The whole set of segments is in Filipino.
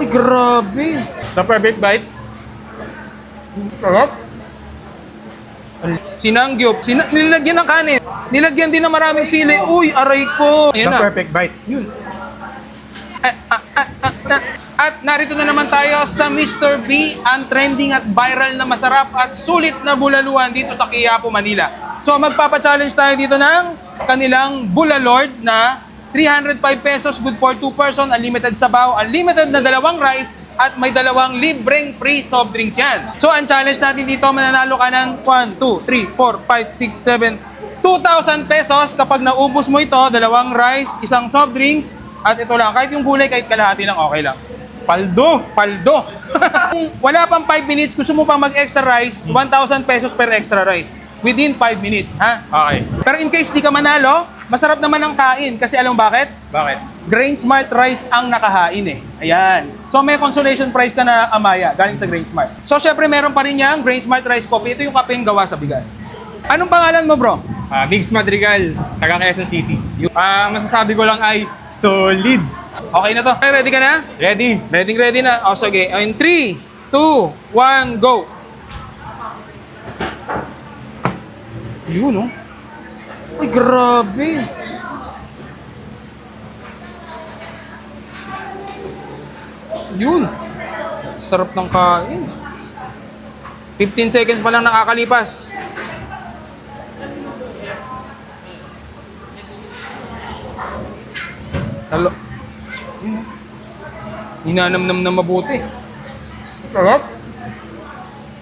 Ay, grabe. The perfect bite. Sarap. Sinangyop. Nilagyan ng kanin. Nilagyan din ng maraming sili. Uy, aray ko. The Ayan na. perfect bite. Yun. At narito na naman tayo sa Mr. B, ang trending at viral na masarap at sulit na bulaluhan dito sa Quiapo, Manila. So magpapa-challenge tayo dito ng kanilang Bulalord na 305 pesos, good for 2 person, unlimited sabaw, unlimited na dalawang rice, at may dalawang libreng free soft drinks yan. So ang challenge natin dito, mananalo ka ng 1, 2, 3, 4, 5, 6, 7, 2,000 pesos kapag naubos mo ito, dalawang rice, isang soft drinks, at ito lang, kahit yung gulay, kahit kalahati lang, okay lang. Paldo. Paldo! Kung wala pang 5 minutes, gusto mo pang mag-extra rice, 1,000 pesos per extra rice. Within 5 minutes, ha? Okay. Pero in case di ka manalo, masarap naman ang kain. Kasi alam mo bakit? Bakit? Grain Smart Rice ang nakahain eh. Ayan. So may consolation prize ka na Amaya, galing sa Grain Smart. So syempre meron pa rin yung Grain Smart Rice Coffee. Ito yung kapeng gawa sa bigas. Anong pangalan mo, bro? Bigs Madrigal, taga Quezon City. Masasabi ko lang ay solid. Okay na to. Okay, ready ka na? Ready? Ready na. O sige. In 3, 2, 1, go! Yun, oh. Ay, grabe. Yun. Sarap ng kain. 15 seconds pa lang nakakalipas. Salo. Yun, oh. Hinanamnam na mabuti. Sarap.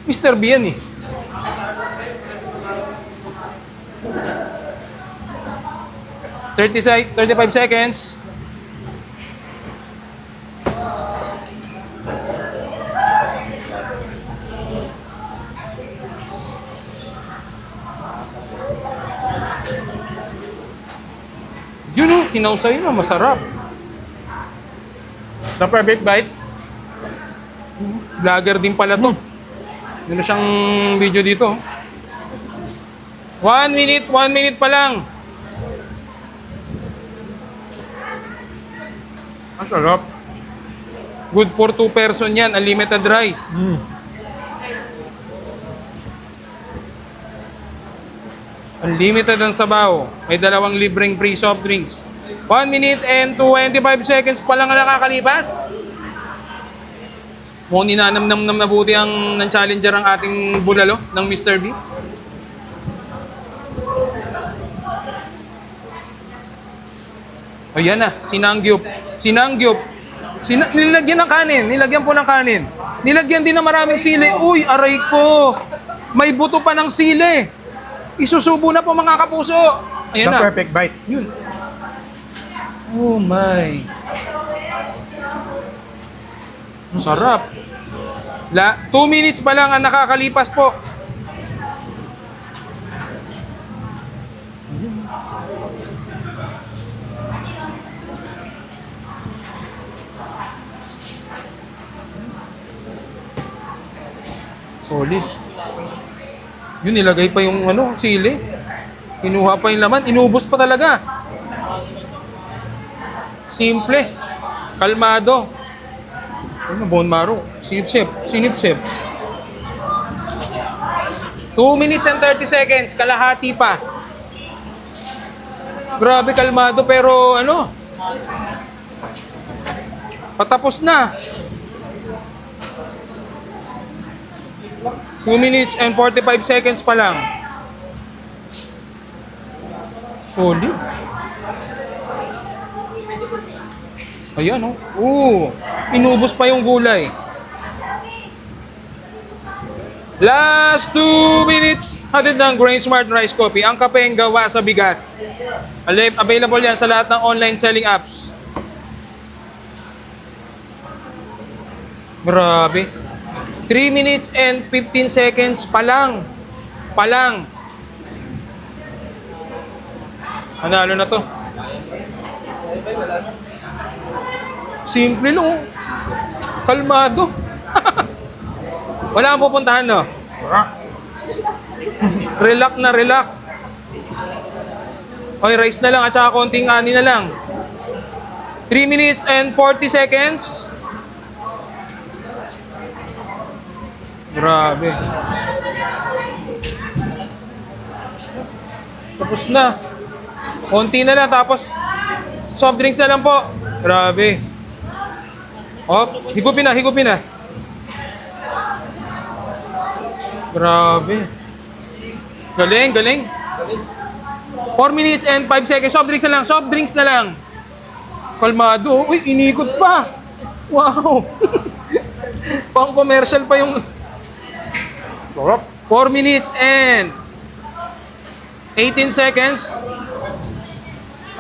Mr. B yan eh. $35 seconds. Yun o, sinawsay na, masarap. The perfect bite. Vlogger din pala to. Meron siyang video dito. 1 minute pa lang. Ang sarap. Good for 2 person yan, unlimited rice. Unlimited ang sabaw. May dalawang libreng free soft drinks. 1 minute and 25 seconds pa lang ang nakakalipas. Mukhang ninanamnam na mabuti ang ng challenger ang ating bulalo ng Mr. B. Ayan na, sinangyop. Nilagyan ng kanin. Nilagyan po ng kanin. Nilagyan din ng maraming sili. Uy, aray ko. May buto pa ng sili. Isusubo na po mga kapuso. Ayan The na. perfect bite. Yun. Oh my. Sarap. 2 minutes pa lang ang nakakalipas po. Solid. Yun, nilagay pa yung sili. Kinuha pa yung laman. Inubos pa talaga. Simple. Kalmado. Ano, bone marrow. Sinipsip. 2 minutes and 30 seconds. Kalahati pa. Grabe, kalmado. Pero patapos na. 2 minutes and 45 seconds pa lang. Solid. Ayan, oh. Inubos pa yung gulay. Last 2 minutes. Hatid ng Grain Smart Rice Coffee. Ang kapeng gawa sa bigas. Available yan sa lahat ng online selling apps. Grabe. 3 minutes and 15 seconds pa lang. Panalo na to. Simple lang. Kalmado. Wala kang pupuntahan, no? Relax na relax. Okay, rice na lang at saka konting ani na lang. 3 minutes and 40 seconds. Grabe. Tapos na. Konti na lang, tapos soft drinks na lang po. Grabe. Oh, higupin na, higupin na. Grabe. Galing, galing. 4 minutes and 5 seconds. Soft drinks na lang, soft drinks na lang. Kalmado. Uy, inikot pa. Wow. Pang commercial pa yung... 4 minutes and 18 seconds.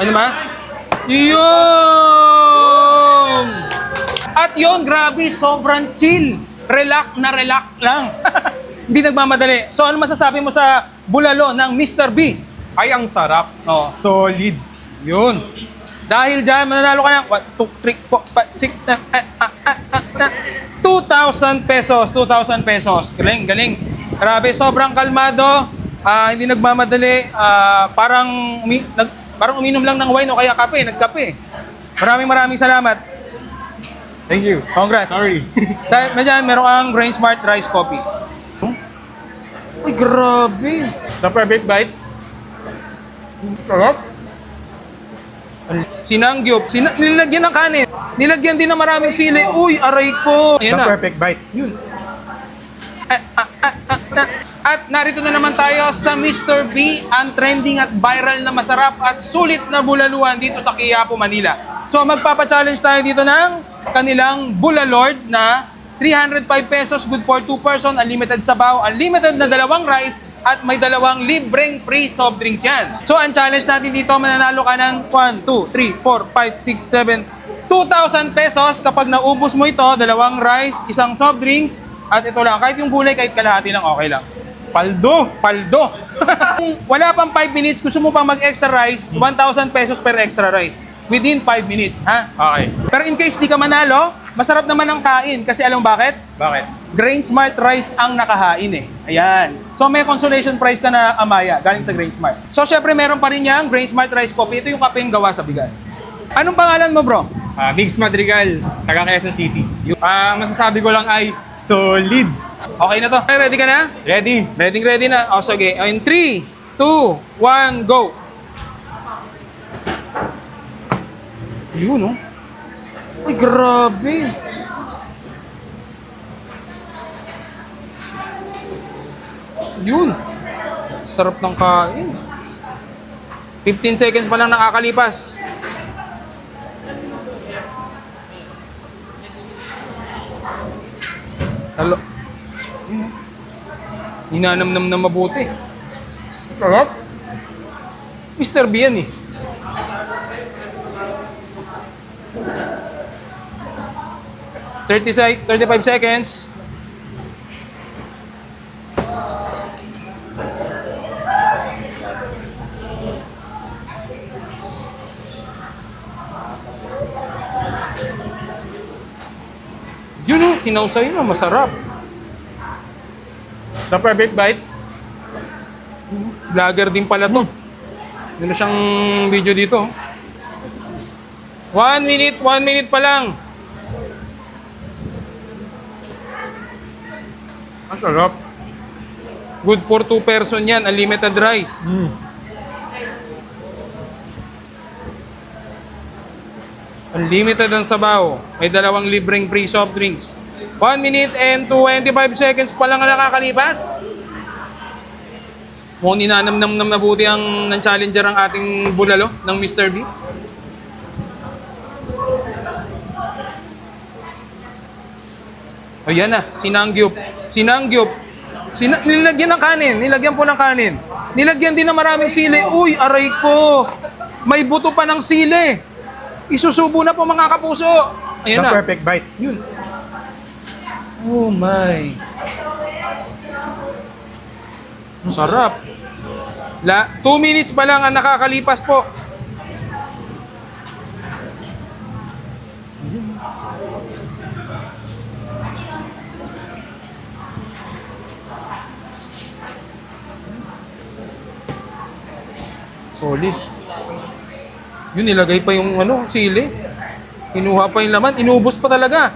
Ano ba? Yun! At yun, grabe, sobrang chill. Relax na relax lang. Hindi nagmamadali. So ano masasabi mo sa bulalo ng Mr. B? Ay, ang sarap. Oh. Solid. Yun. Dahil dyan, mananalo ka ng 1, 2, 3, 4, 5, 6, 2,000 pesos. 2,000 pesos. Galing, galing. Grabe, sobrang kalmado. Hindi nagmamadali. Parang uminom lang ng wine o kaya kape. Nagkape. Maraming salamat. Thank you. Congrats. Sorry. Dahil dyan, meron kang Brain Smart Rice Coffee. Uy, grabe. The perfect bite. Sarap. Sinangyup. Nilagyan ng kanin. Nilagyan din ng maraming sili. Uy, aray ko. Ayan na. perfect bite. Yun. At narito na naman tayo sa Mr. B, ang trending at viral na masarap at sulit na bulaluhan dito sa Quiapo, Manila. So magpapa-challenge tayo dito ng kanilang Bulalord na 305 pesos, good for 2 person, unlimited sabaw, unlimited na 2 rice, at may 2 libreng free soft drinks yan. So ang challenge natin dito, mananalo ka ng 1, 2, 3, 4, 5, 6, 7, 2,000 pesos kapag naubos mo ito, 2 rice, 1 soft drinks, at ito lang, kahit yung gulay, kahit kalahati lang, okay lang. Paldo. Paldo! Kung wala pang 5 minutes, gusto mo pang mag-extra rice, 1,000 pesos per extra rice. Within 5 minutes, ha? Okay. Pero in case di ka manalo, masarap naman ang kain. Kasi alam mo bakit? Bakit? Grain Smart Rice ang nakahain eh. Ayan. So may consolation prize ka na Amaya, galing sa Grain Smart. So syempre meron pa rin yang Grain Smart Rice Coffee. Ito yung kape yung gawa sa bigas. Anong pangalan mo, bro? Migs Madrigal, taga Quezon City. Masasabi ko lang ay solid. Okay na to. Okay, ready ka na? Ready? Ready na. O, sige. In 3, 2, 1, go! Yun, oh. Uy, grabe. Yun. Sarap ng kain. 15 seconds pa lang nakakalipas. Salo. Hinanamnam na mabuti. Sarap. Mr. B yan eh. – 35 seconds. Yun o, sinawsay na, masarap. The perfect bite. Vlogger din pala to. Meron siyang video dito. 1 minute pa lang. Ang sarap. Good for 2 person yan, unlimited rice. Unlimited ang sabaw. May 2 libreng free soft drinks. 1 minute and 25 seconds pa lang ang nakakalipas. Mukhang ninanamnam na buti ang challenger ang ating bulalo ng Mr. B. Ayan na, sinangyup. Nilagyan ng kanin. Nilagyan po ng kanin. Nilagyan din ng maraming sili. Uy, aray ko. May buto pa ng sili. Isusubo na po mga kapuso. Ayan na. perfect bite. Yun. Oh my. Sarap. 2 minutes pa lang ang nakakalipas po. Solid. Yun, nilagay pa yung sili. Kinuha pa yung laman. Inubos pa talaga.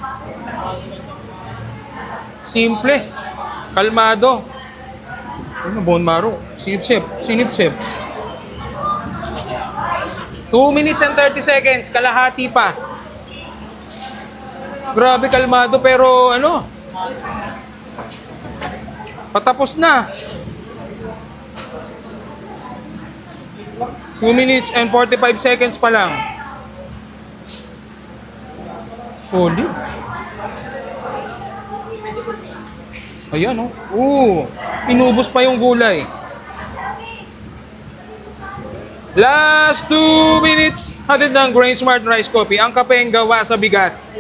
Simple. Kalmado. Ano, bone marrow. Sinipsip. Sinipsip. 2 minutes and 30 seconds. Kalahati pa. Grabe kalmado pero ano? Patapos na. 2 minutes and 45 seconds pa lang. Solid. Ayan, oh. Inubos pa yung gulay. Last 2 minutes. Hatid ng Grain Smart Rice Coffee. Ang kapeng gawa sa bigas.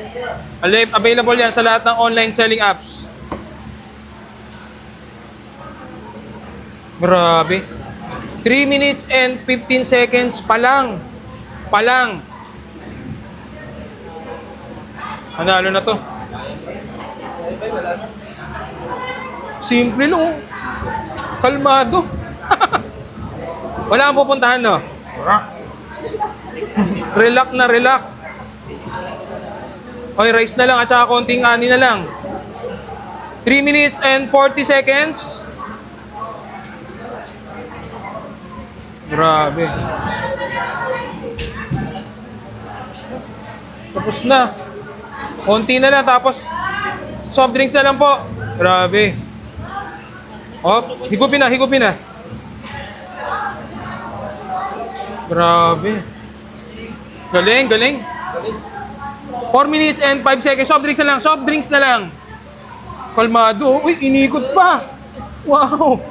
Available yan sa lahat ng online selling apps. Grabe. 3 minutes and 15 seconds pa lang. Panalo na to. Simple lang, oh. Kalmado. Wala kang pupuntahan, no? Relax na relax. Okay, rice na lang at saka konting ani na lang. 3 minutes and 40 seconds. Grabe. Tapos na. Konti na lang, tapos soft drinks na lang po. Grabe. Oh, higupin na. Grabe. Galing. 4 minutes and 5 seconds. Soft drinks na lang. Kalmado. Uy, inikot pa. Wow.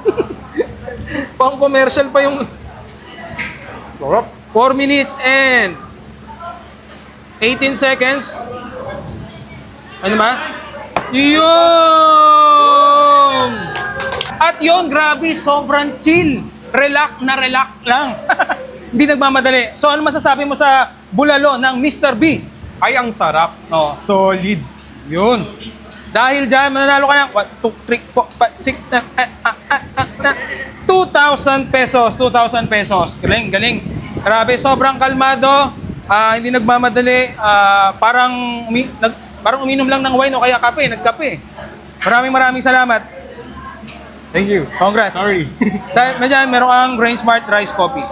Pang commercial pa yung 4 minutes and 18 seconds. Ano ba? Yun! At yun, grabe, sobrang chill. Relax lang. Hindi nagmamadali. So ano masasabi mo sa bulalo ng Mr. B? Ay, ang sarap. Oh. Solid. Yun. Dahil dyan, mananalo ka ng 2,000 pesos. 2,000 pesos. Galing. Grabe, sobrang kalmado. Hindi nagmamadali. Parang uminom lang ng wine o kaya kape. Nagkape. Maraming salamat. Thank you. Congrats. Sorry. Dahil medyan, meron kang Grain Smart Rice Coffee.